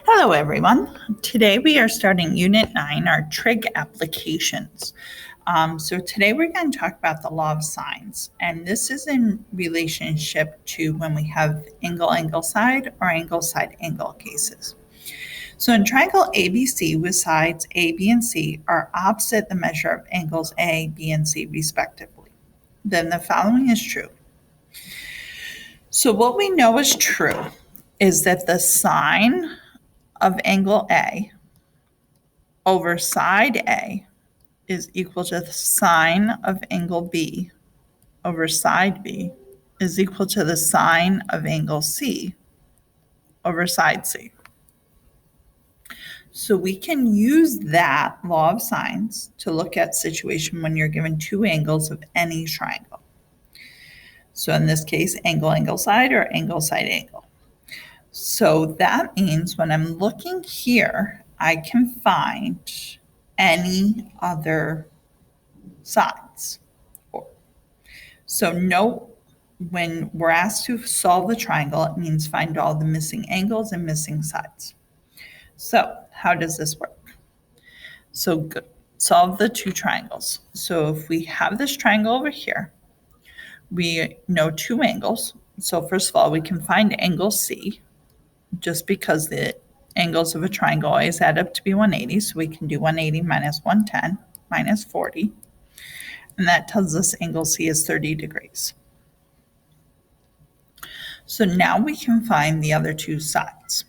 Hello, everyone. Today we are starting Unit 9, our trig applications. So today we're going to talk about the law of sines, and this is in relationship to when we have angle-angle side or angle-side-angle cases. So in triangle ABC with sides A, B, and C are opposite the measure of angles A, B, and C respectively. Then the following is true. So what we know is true is that the sine of angle A over side A is equal to the sine of angle B over side B is equal to the sine of angle C over side C. So we can use that law of sines to look at situation when you're given two angles of any triangle. So in this case, angle side or angle side angle. So that means when I'm looking here, I can find any other sides. So note when we're asked to solve the triangle, it means find all the missing angles and missing sides. So how does this work? So solve the two triangles. So if we have this triangle over here, we know two angles. So first of all, we can find angle C just because the angles of a triangle always add up to be 180. So we can do 180 minus 110 minus 40. And that tells us angle C is 30 degrees. So now we can find the other two sides.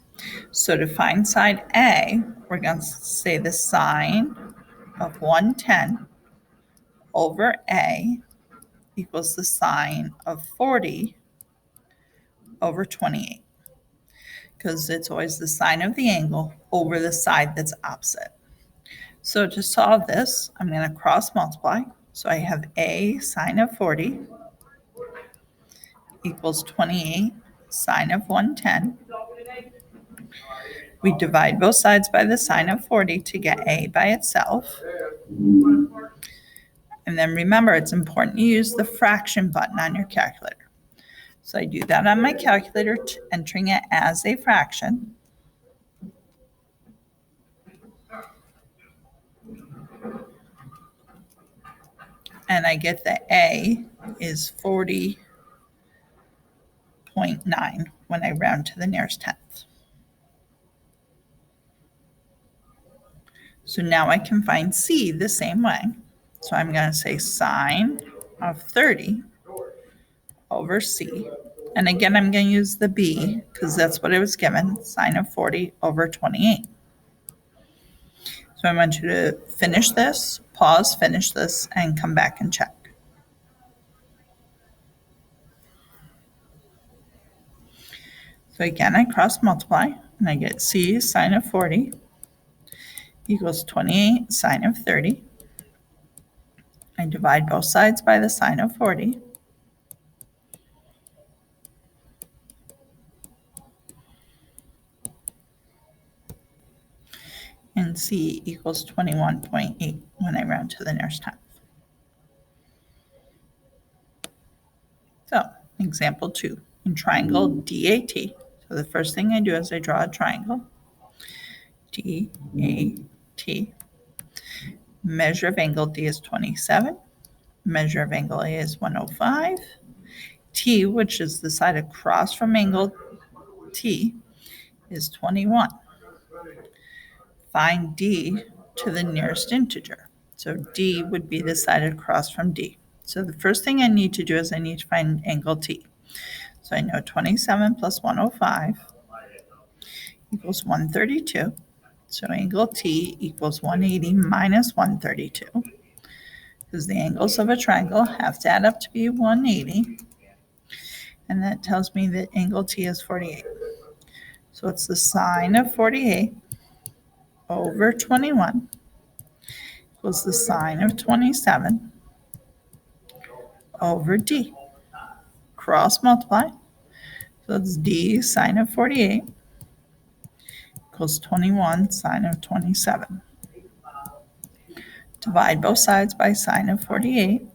So to find side A, we're going to say the sine of 110 over A equals the sine of 40 over 28, because it's always the sine of the angle over the side that's opposite. So to solve this, I'm going to cross multiply. So I have A sine of 40 equals 28 sine of 110. We divide both sides by the sine of 40 to get A by itself. And then remember, it's important to use the fraction button on your calculator. So I do that on my calculator, entering it as a fraction. And I get that A is 40.9 when I round to the nearest tenth. So now I can find C the same way. So I'm going to say sine of 30 over C. And again, I'm going to use the B because that's what I was given, sine of 40 over 28. So I want you to finish this, pause, finish this, and come back and check. So again, I cross multiply, and I get C sine of 40 equals 28 sine of 30. I divide both sides by the sine of 40. And C equals 21.8 when I round to the nearest tenth. So, example 2, in triangle DAT. So the first thing I do is I draw a triangle, DAT. Measure of angle D is 27. Measure of angle A is 105. T, which is the side across from angle T, is 21. Find D to the nearest integer. So D would be the side across from D. So the first thing I need to do is I need to find angle T. So I know 27 plus 105 equals 132. So angle T equals 180 minus 132, because the angles of a triangle have to add up to be 180. And that tells me that angle T is 48. So it's the sine of 48 over 21 equals the sine of 27 over D. Cross multiply. So it's D sine of 48 equals 21 sine of 27. Divide both sides by sine of 48.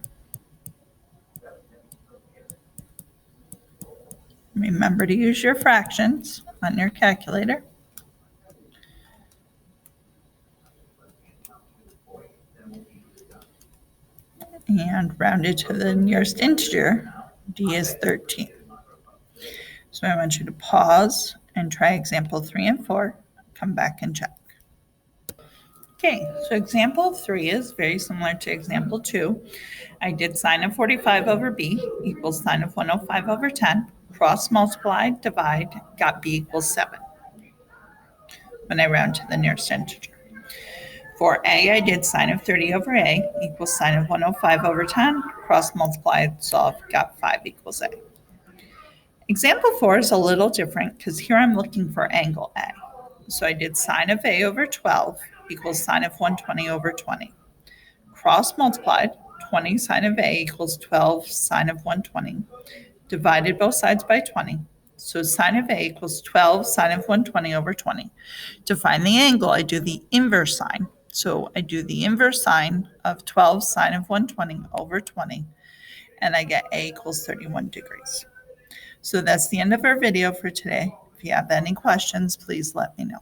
Remember to use your fractions on your calculator. and rounded to the nearest integer, d is 13. So I want you to pause and try example 3 and 4, come back and check. Okay, so example 3 is very similar to example 2. I did sine of 45 over b equals sine of 105 over 10, cross multiply, divide, got b equals 7 when I round to the nearest integer. For a, I did sine of 30 over a equals sine of 105 over 10, cross multiply, solve, got 5 equals a. Example 4 is a little different because here I'm looking for angle A. So I did sine of A over 12 equals sine of 120 over 20. Cross multiplied, 20 sine of A equals 12 sine of 120. Divided both sides by 20. So sine of A equals 12 sine of 120 over 20. To find the angle, I do the inverse sine. So I do the inverse sine of 12 sine of 120 over 20, and I get A equals 31 degrees. So that's the end of our video for today. If you have any questions, please let me know.